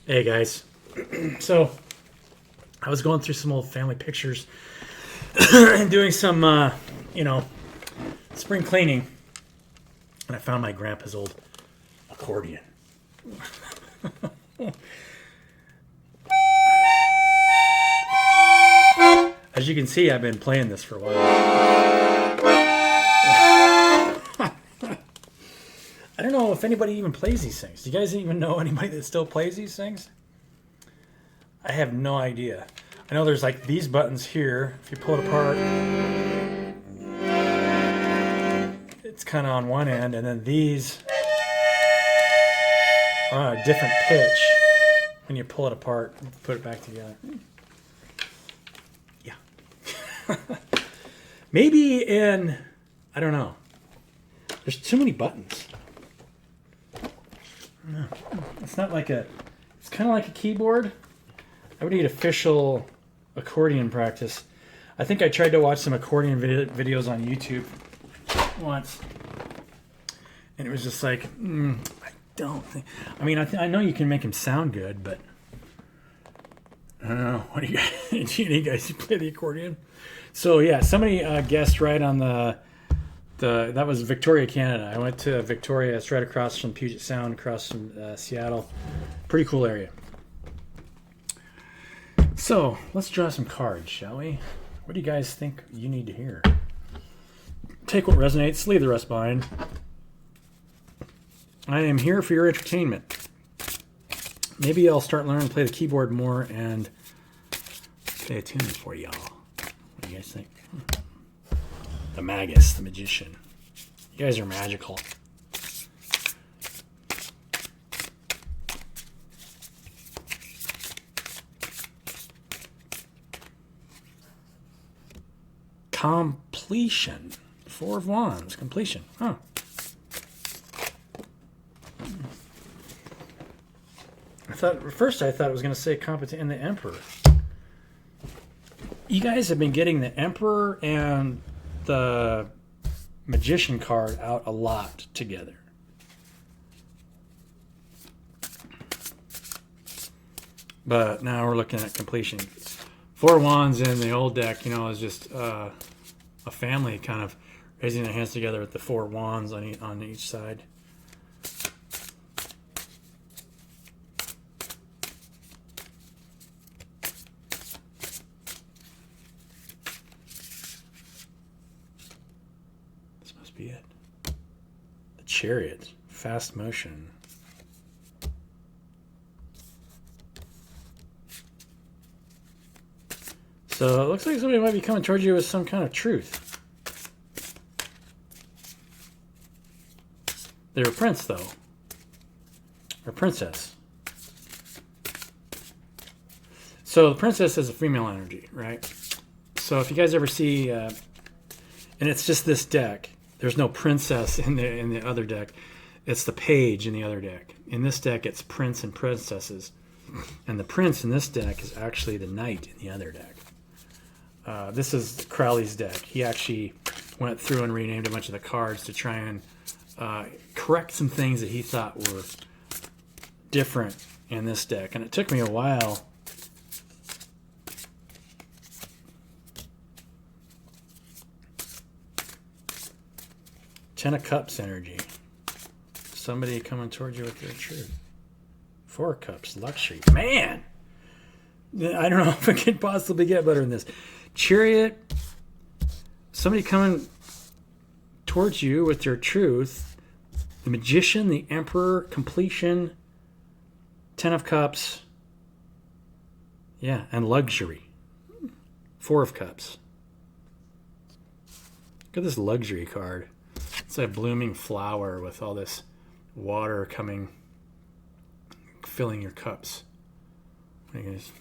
Hey guys. So I was going through some old family pictures and doing some, spring cleaning, and I found my grandpa's old accordion. As you can see, I've been playing this for a while. I don't know if anybody even plays these things. Do you guys even know anybody that still plays these things? I have no idea. I know there's like these buttons here. If you pull it apart, it's kind of on one end, and then these are on a different pitch when you pull it apart and put it back together. Yeah. Maybe I don't know. There's too many buttons. No, it's not like it's kind of like a keyboard. I would need official accordion practice. I think I tried to watch some accordion videos on YouTube once, and it was just like, I don't think. I mean, I know you can make them sound good, but I don't know. What do you guys? Do you guys play the accordion? So yeah, somebody guessed right on the that was Victoria, Canada. I went to Victoria. It's right across from Puget Sound, across from Seattle. Pretty cool area. So let's draw some cards, shall we? What do you guys think you need to hear? Take what resonates, leave the rest behind. I am here for your entertainment. Maybe I'll start learning to play the keyboard more and play a tune for y'all. What do you guys think? The Magus, the magician. You guys are magical. Completion. Four of Wands. Completion. Huh. I thought it was going to say competent in the Emperor. You guys have been getting the Emperor and the Magician card out a lot together. But now we're looking at completion. Four Wands in the old deck, is just a family kind of raising their hands together with the four wands on each side. This must be it. The Chariot, fast motion. So it looks like somebody might be coming towards you with some kind of truth. They're a prince, though. Or princess. So the princess is a female energy, right? So if you guys ever see, and it's just this deck. There's no princess in the other deck. It's the page in the other deck. In this deck, it's prince and princesses. And the prince in this deck is actually the knight in the other deck. This is Crowley's deck. He actually went through and renamed a bunch of the cards to try and correct some things that he thought were different in this deck. And it took me a while. Ten of Cups energy. Somebody coming towards you with their truth. Four of Cups, luxury. Man! I don't know if I could possibly get better than this. Chariot. Somebody coming towards you with their truth. The Magician, the Emperor, completion. Ten of Cups. Yeah, and luxury. Four of Cups. Look at this luxury card. It's a blooming flower with all this water coming, filling your cups. What do you guys?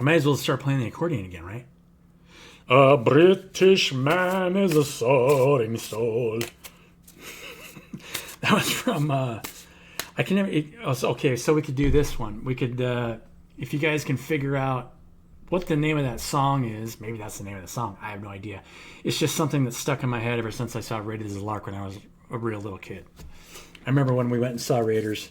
I might as well start playing the accordion again, right? A British man is a soaring soul. That was from, I can never, okay, so we could do this one. We could, if you guys can figure out what the name of that song is, maybe that's the name of the song. I have no idea. It's just something that stuck in my head ever since I saw Rated as a Lark when I was a real little kid. I remember when we went and saw Raiders,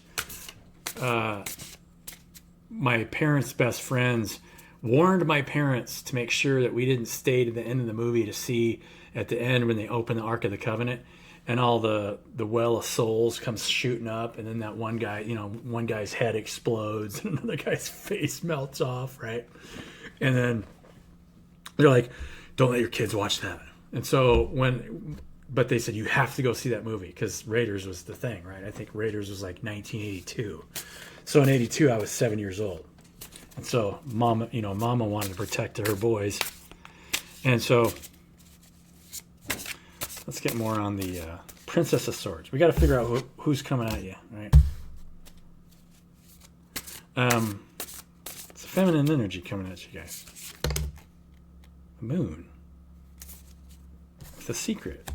my parents' best friends warned my parents to make sure that we didn't stay to the end of the movie to see at the end when they open the Ark of the Covenant and all the well of souls comes shooting up, and then that one guy, one guy's head explodes and another guy's face melts off, right? And then they're like, don't let your kids watch that. And so but they said you have to go see that movie because Raiders was the thing, right? I think Raiders was like 1982. So in 82, I was 7 years old. And so Mama wanted to protect her boys. And so let's get more on the Princess of Swords. We got to figure out who's coming at you, right? It's a feminine energy coming at you guys. The moon. With a secret.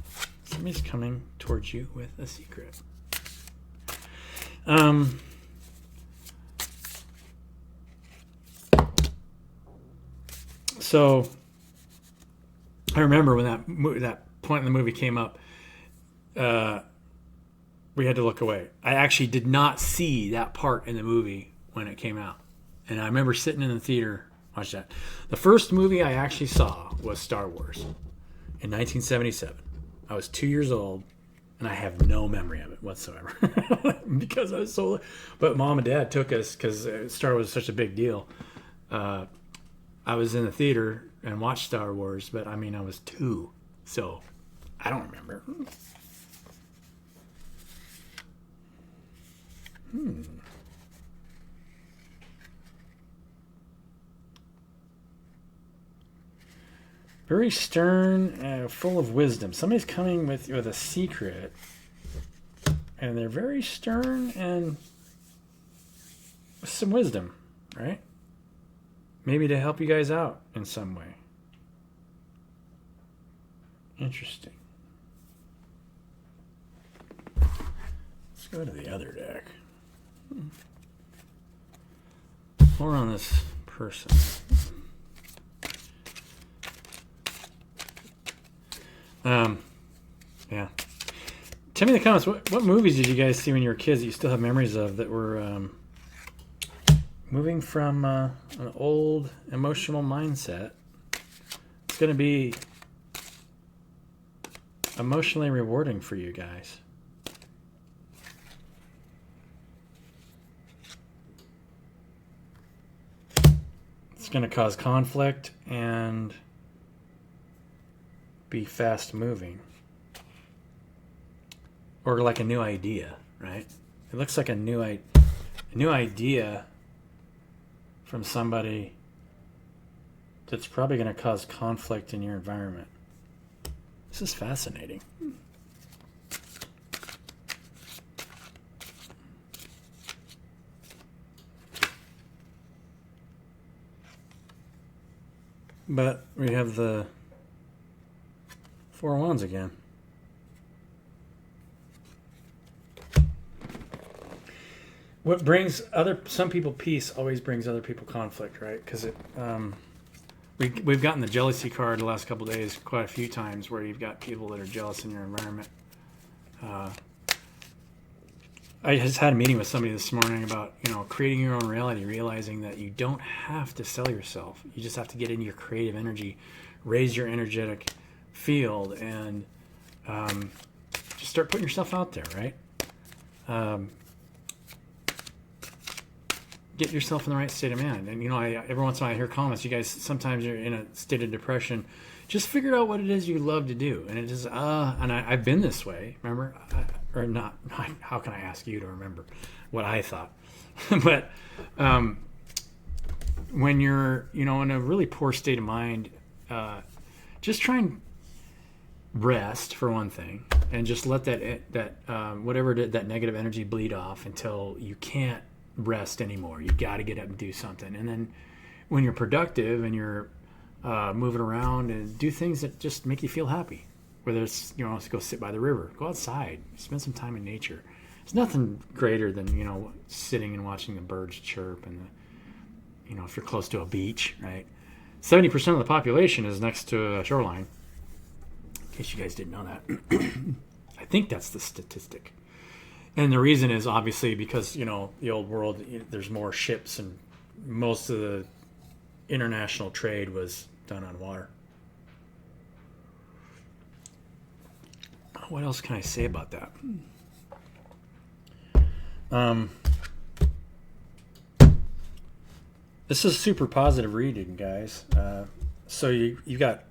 Somebody's coming towards you with a secret. So I remember when that point in the movie came up, we had to look away. I actually did not see that part in the movie when it came out. And I remember sitting in the theater, watch that. The first movie I actually saw was Star Wars in 1977. I was 2 years old, and I have no memory of it whatsoever because I was so. But Mom and Dad took us because Star Wars was such a big deal. I was in the theater and watched Star Wars, but I mean I was 2, so I don't remember. Very stern, full of wisdom. Somebody's coming with a secret, and they're very stern and with some wisdom, right? Maybe to help you guys out in some way. Interesting. Let's go to the other deck. More on this person. Yeah. Tell me in the comments, what movies did you guys see when you were kids that you still have memories of that were moving from an old emotional mindset? It's going to be emotionally rewarding for you guys. It's going to cause conflict and be fast moving. Or like a new idea, right? It looks like a new idea from somebody that's probably going to cause conflict in your environment. This is fascinating. But we have the Four of Wands again. What brings some people peace always brings other people conflict, right? Because we've gotten the jealousy card the last couple of days quite a few times, where you've got people that are jealous in your environment. I just had a meeting with somebody this morning about creating your own reality, realizing that you don't have to sell yourself. You just have to get into your creative energy, raise your energetic field, and just start putting yourself out there, right? Get yourself in the right state of mind. And every once in a while I hear comments, you guys sometimes you're in a state of depression. Just figure out what it is you love to do. And it is and I've been this way, remember? Or not, how can I ask you to remember what I thought? But when you're in a really poor state of mind, just try and rest for one thing, and just let that whatever that negative energy bleed off until you can't rest anymore. You got to get up and do something. And then when you're productive and you're moving around, and do things that just make you feel happy, whether it's go sit by the river, go outside, spend some time in nature. There's nothing greater than sitting and watching the birds chirp, and if you're close to a beach, right? 70% of the population is next to a shoreline, in case you guys didn't know that. I think that's the statistic. And the reason is obviously because, the old world, there's more ships and most of the international trade was done on water. What else can I say about that? This is super positive reading, guys. So you got,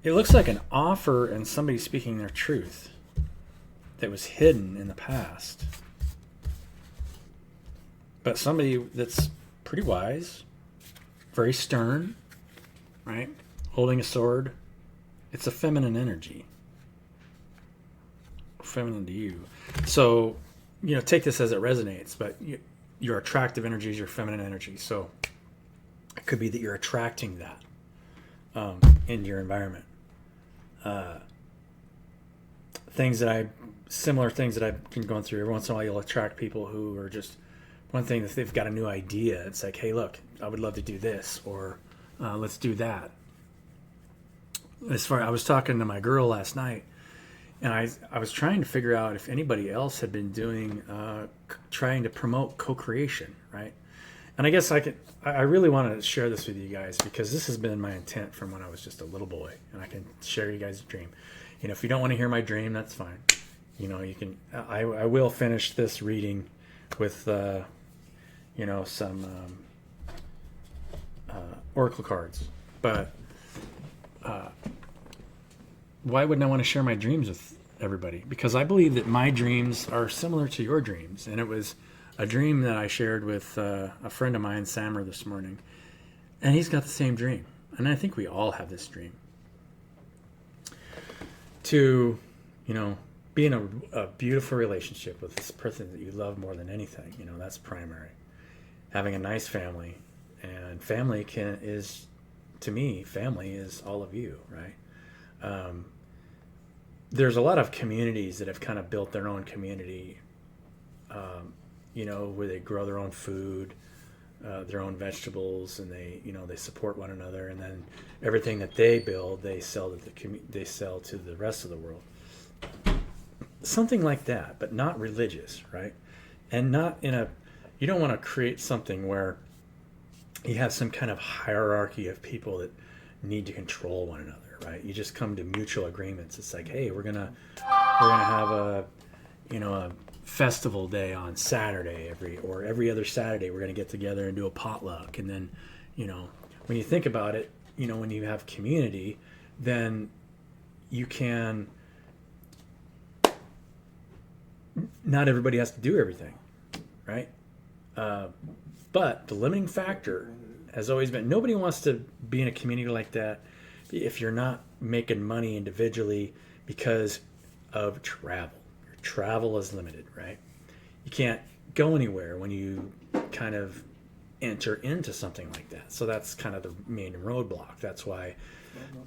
it looks like an offer and somebody speaking their truth that was hidden in the past. But somebody that's pretty wise, very stern, right? Holding a sword. It's a feminine energy. Feminine to you. So, take this as it resonates, but your attractive energy is your feminine energy. So it could be that you're attracting that in your environment. Similar things that I've been going through. Every once in a while, you'll attract people who are just, one thing, if they've got a new idea, it's like, hey, look, I would love to do this, or let's do that. I was talking to my girl last night, and I was trying to figure out if anybody else had been doing, trying to promote co-creation, right? And I guess I really wanted to share this with you guys because this has been my intent from when I was just a little boy, and I can share you guys a dream. If you don't want to hear my dream, that's fine. You can. I will finish this reading with, some oracle cards, but why wouldn't I want to share my dreams with everybody? Because I believe that my dreams are similar to your dreams, and it was a dream that I shared with a friend of mine, Samer, this morning, and he's got the same dream, and I think we all have this dream. To, be in a beautiful relationship with this person that you love more than anything, that's primary. Having a nice family, and family is, to me, family is all of you, right? There's a lot of communities that have kind of built their own community, where they grow their own food, their own vegetables, and they support one another, and then everything that they build, they sell to the rest of the world. Something like that, but not religious, right? And not you don't want to create something where you have some kind of hierarchy of people that need to control one another, right? You just come to mutual agreements. It's like, hey, we're gonna have a festival day on Saturday every other Saturday. We're gonna get together and do a potluck. And then, when you think about it, when you have community, then you can. Not everybody has to do everything, right? But the limiting factor has always been, nobody wants to be in a community like that if you're not making money individually because of travel. Your travel is limited, right? You can't go anywhere when you kind of enter into something like that. So that's kind of the main roadblock. That's why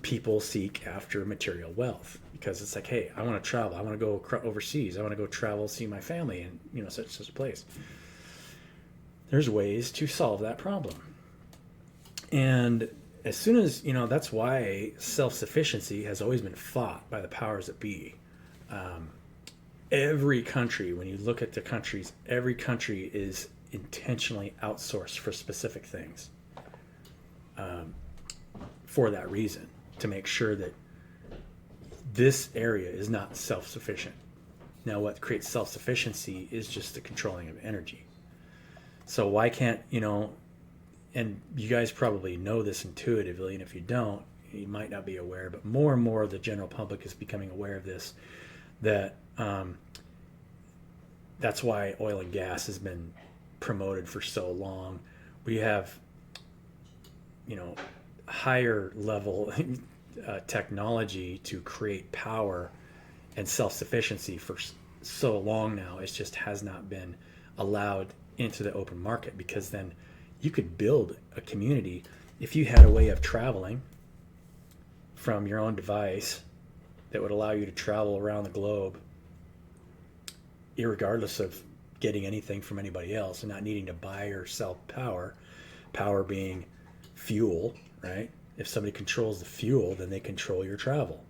people seek after material wealth, because it's like, hey, I want to travel. I want to go overseas. I want to go travel, see my family in such a place. There's ways to solve that problem. And as soon as, that's why self-sufficiency has always been fought by the powers that be. Every country, when you look at the countries, every country is intentionally outsourced for specific things. For that reason, to make sure that this area is not self-sufficient. Now, what creates self-sufficiency is just the controlling of energy. So why can't, and you guys probably know this intuitively, and if you don't, you might not be aware, but more and more the general public is becoming aware of this, that that's why oil and gas has been promoted for so long. We have, higher level technology to create power and self-sufficiency for so long now. It just has not been allowed into the open market, because then you could build a community if you had a way of traveling from your own device that would allow you to travel around the globe irregardless of getting anything from anybody else, and not needing to buy or sell power being fuel, right? If somebody controls the fuel, then they control your travel.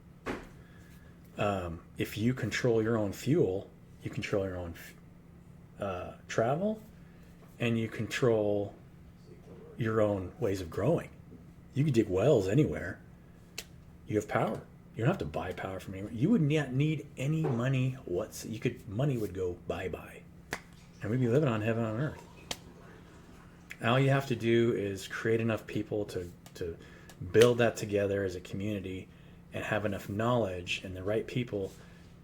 If you control your own fuel, you control your own travel, and you control your own ways of growing. You can dig wells anywhere. You have power. You don't have to buy power from anywhere. You would not need any money. Money would go bye-bye, and we'd be living on heaven on earth. All you have to do is create enough people to build that together as a community, and have enough knowledge and the right people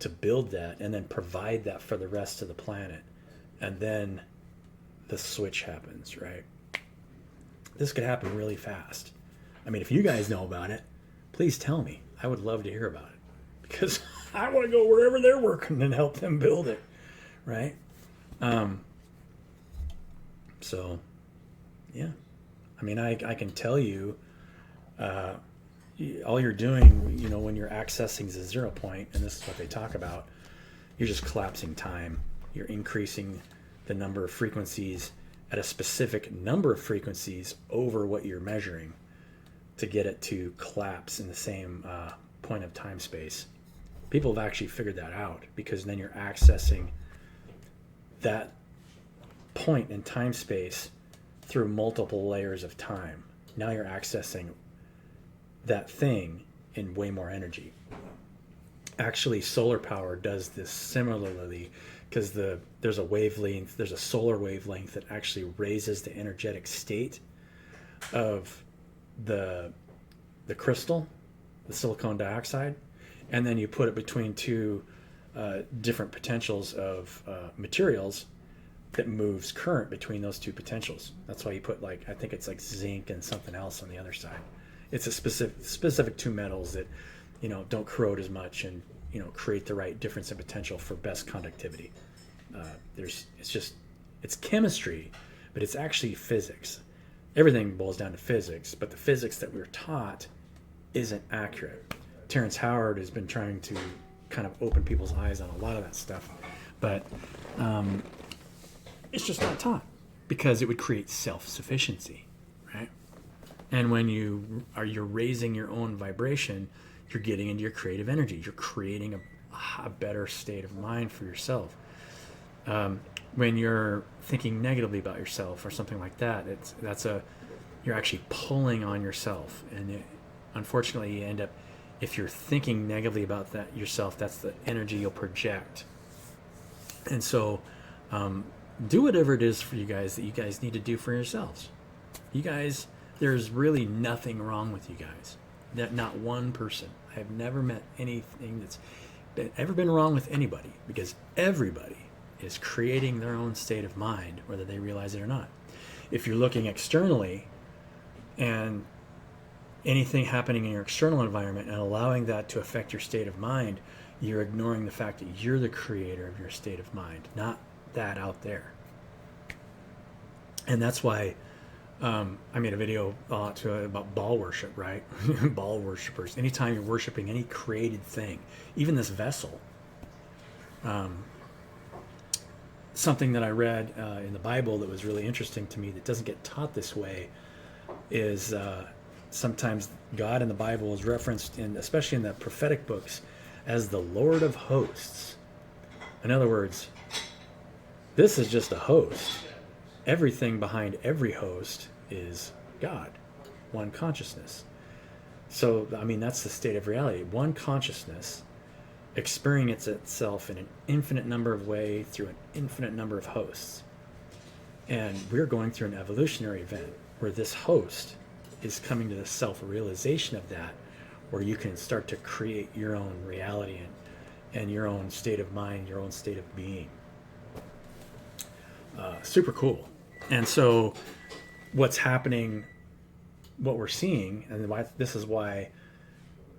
to build that, and then provide that for the rest of the planet, and then the switch happens, right? This could happen really fast. I mean, if you guys know about it, please tell me. I would love to hear about it, because I want to go wherever they're working and help them build it, right? So, yeah. I mean, I can tell you, all you're doing, when you're accessing the 0 point, and this is what they talk about, you're just collapsing time. You're increasing the number of frequencies at a specific number of frequencies over what you're measuring to get it to collapse in the same point of time space. People have actually figured that out, because then you're accessing that point in time space through multiple layers of time. Now you're accessing that thing in way more energy. Actually, solar power does this similarly, because there's a solar wavelength that actually raises the energetic state of the crystal, the silicon dioxide, and then you put it between two different potentials of materials that moves current between those two potentials. That's why you put, I think it's like zinc and something else on the other side. It's a specific two metals that don't corrode as much, and create the right difference in potential for best conductivity. It's chemistry, but it's actually physics. Everything boils down to physics, but the physics that we're taught isn't accurate. Terrence Howard has been trying to kind of open people's eyes on a lot of that stuff, but it's just not taught, because it would create self-sufficiency, right? And when you're raising your own vibration, you're getting into your creative energy. You're creating a better state of mind for yourself. When you're thinking negatively about yourself or something like that, you're actually pulling on yourself, and unfortunately, you end up, if you're thinking negatively about that yourself, that's the energy you'll project. And so, do whatever it is for you guys that you guys need to do for yourselves. You guys, there's really nothing wrong with you guys. Not one person. I have never met anything that's ever been wrong with anybody, because everybody is creating their own state of mind, whether they realize it or not. If you're looking externally and anything happening in your external environment and allowing that to affect your state of mind, you're ignoring the fact that you're the creator of your state of mind, not that out there. And that's why I made a video about Baal worship, right? Baal worshipers. Anytime you're worshiping any created thing, even this vessel. Something that I read in the Bible that was really interesting to me that doesn't get taught this way is sometimes God in the Bible is referenced, especially in the prophetic books, as the Lord of hosts. In other words, this is just a host. Everything behind every host is God, one consciousness. So, I mean, that's the state of reality. One consciousness experiencing itself in an infinite number of ways through an infinite number of hosts. And we're going through an evolutionary event where this host is coming to the self-realization of that, where you can start to create your own reality and your own state of mind, your own state of being. Super cool. And so what's happening, what we're seeing, and this is why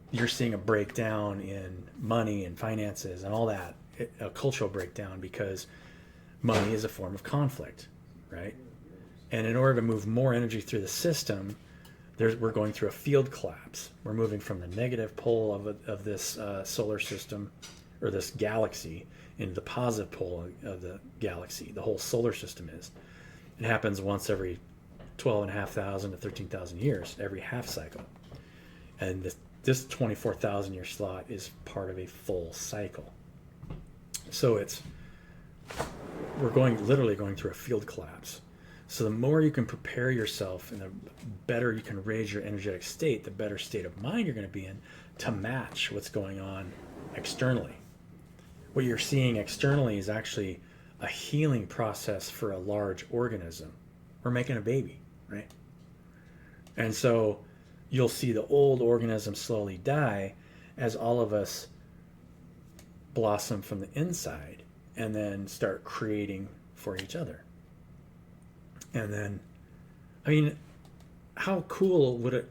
you're seeing a breakdown in money and finances and all that, a cultural breakdown, because money is a form of conflict, right? And in order to move more energy through the system, we're going through a field collapse. We're moving from the negative pole of this solar system, or this galaxy, into the positive pole of the galaxy. The whole solar system is. It happens once every 12,500 to 13,000 years, every half cycle. And this 24,000 year slot is part of a full cycle. So we're literally going through a field collapse. So the more you can prepare yourself and the better you can raise your energetic state, the better state of mind you're going to be in to match what's going on externally. What you're seeing externally is actually a healing process for a large organism. We're making a baby, right? And so you'll see the old organism slowly die as all of us blossom from the inside and then start creating for each other. And then, I mean, how cool would it,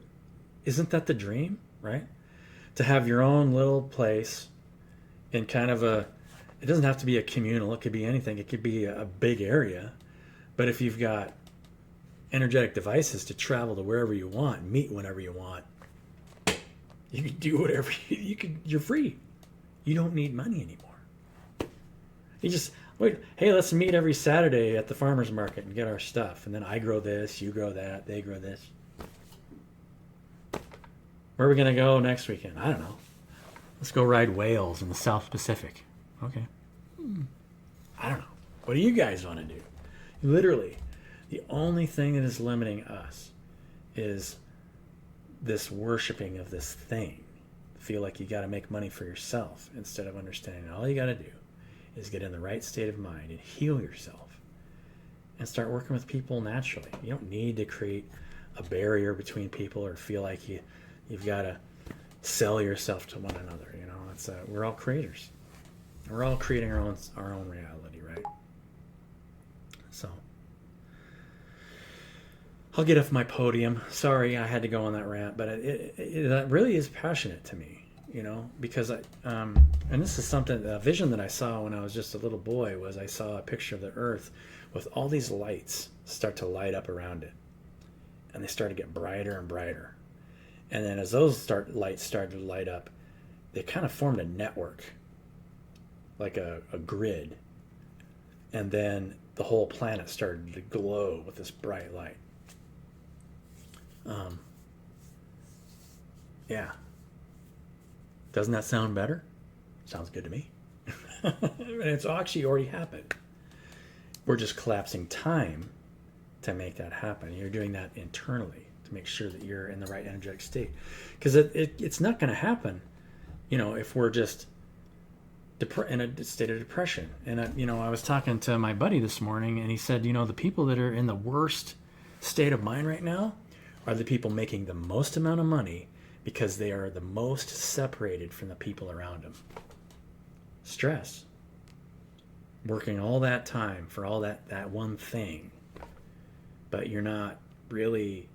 isn't that the dream, right? To have your own little place in kind of it doesn't have to be a communal, it could be anything, it could be a big area. But if you've got energetic devices to travel to wherever you want, meet whenever you want, you can do whatever you're free. You don't need money anymore. You just wait, hey, let's meet every Saturday at the farmer's market and get our stuff. And then I grow this, you grow that, they grow this. Where are we going to go next weekend? I don't know. Let's go ride whales in the South Pacific. Okay. I don't know. What do you guys want to do? Literally, the only thing that is limiting us is this worshiping of this thing. Feel like you got to make money for yourself instead of understanding all you got to do is get in the right state of mind and heal yourself and start working with people naturally. You don't need to create a barrier between people or feel like you've got to sell yourself to one another. You know, it's we're all creators. We're all creating our own reality, right? So I'll get off my podium. Sorry, I had to go on that rant, but that really is passionate to me, you know, because and this is something, a vision that I saw when I was just a little boy was I saw a picture of the earth with all these lights start to light up around it. And they start to get brighter and brighter. And then as those lights started to light up, they kind of formed a network, like a grid. And then the whole planet started to glow with this bright light. Yeah. Doesn't that sound better? Sounds good to me. And it's actually already happened. We're just collapsing time to make that happen. You're doing that internally to make sure that you're in the right energetic state. Because it's not going to happen, you know, if we're just in a state of depression. And, I was talking to my buddy this morning, and he said, the people that are in the worst state of mind right now are the people making the most amount of money because they are the most separated from the people around them. Stress. Working all that time for all that one thing, but you're not really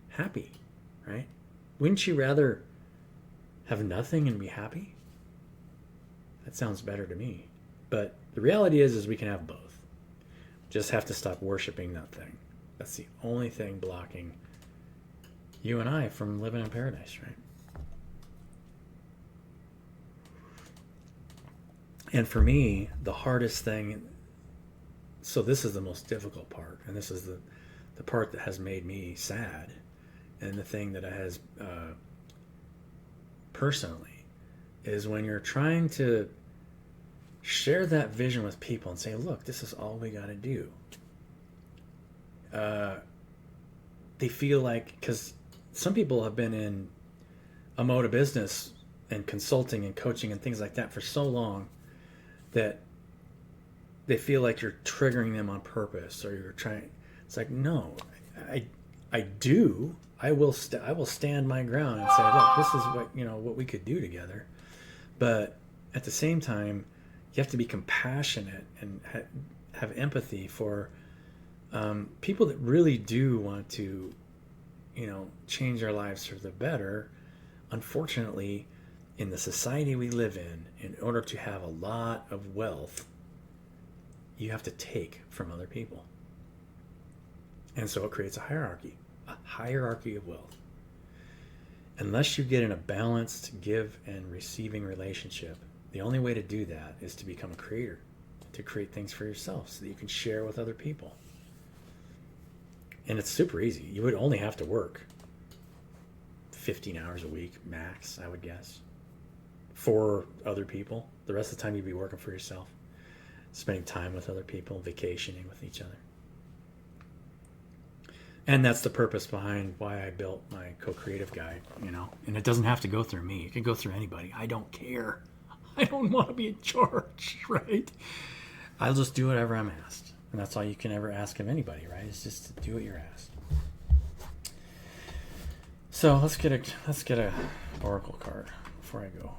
happy, right? Wouldn't you rather have nothing and be happy? That sounds better to me. But the reality is we can have both. Just have to stop worshiping that thing. That's the only thing blocking you and I from living in paradise, right? And for me, the hardest thing, so this is the most difficult part, and this is the part that has made me sad, and the thing that has personally, is when you're trying to share that vision with people and say, look, this is all we got to do. They feel like, because some people have been in a mode of business and consulting and coaching and things like that for so long that they feel like you're triggering them on purpose, or you're trying. It's like, no, I will stand my ground and say, look, this is what we could do together. But at the same time, you have to be compassionate and have empathy for people that really do want to, change their lives for the better. Unfortunately, in the society we live in order to have a lot of wealth, you have to take from other people. And so it creates a hierarchy of wealth. Unless you get in a balanced give and receiving relationship, the only way to do that is to become a creator, to create things for yourself so that you can share with other people. And it's super easy. You would only have to work 15 hours a week max, I would guess, for other people. The rest of the time you'd be working for yourself, spending time with other people, vacationing with each other. And that's the purpose behind why I built my co-creative guide, you know. And it doesn't have to go through me. It can go through anybody. I don't care. I don't want to be in charge, right? I'll just do whatever I'm asked. And that's all you can ever ask of anybody, right? Is just to do what you're asked. So let's get a oracle card before I go.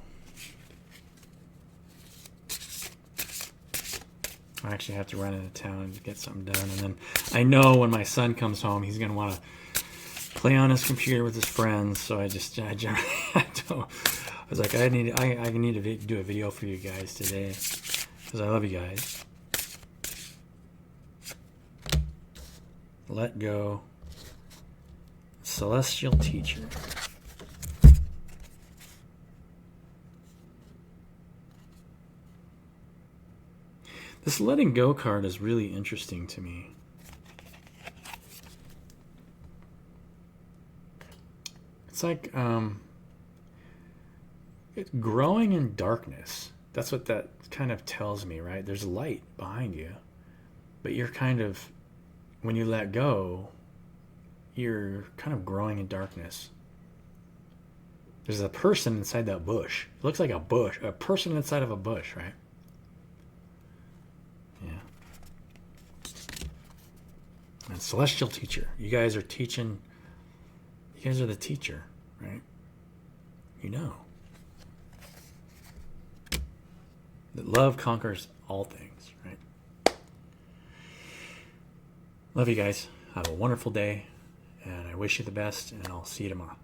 I actually have to run into town to get something done, and then I know when my son comes home, he's gonna want to play on his computer with his friends. So I was like, I need to do a video for you guys today because I love you guys. Let go. Celestial Teacher. This letting go card is really interesting to me. It's like it's growing in darkness. That's what that kind of tells me, right? There's light behind you, but you're kind of, when you let go, you're kind of growing in darkness. There's a person inside that bush. It looks like a bush, a person inside of a bush, right? Yeah. And Celestial Teacher. You guys are teaching. You guys are the teacher, right? You know. That love conquers all things, right? Love you guys. Have a wonderful day. And I wish you the best, and I'll see you tomorrow.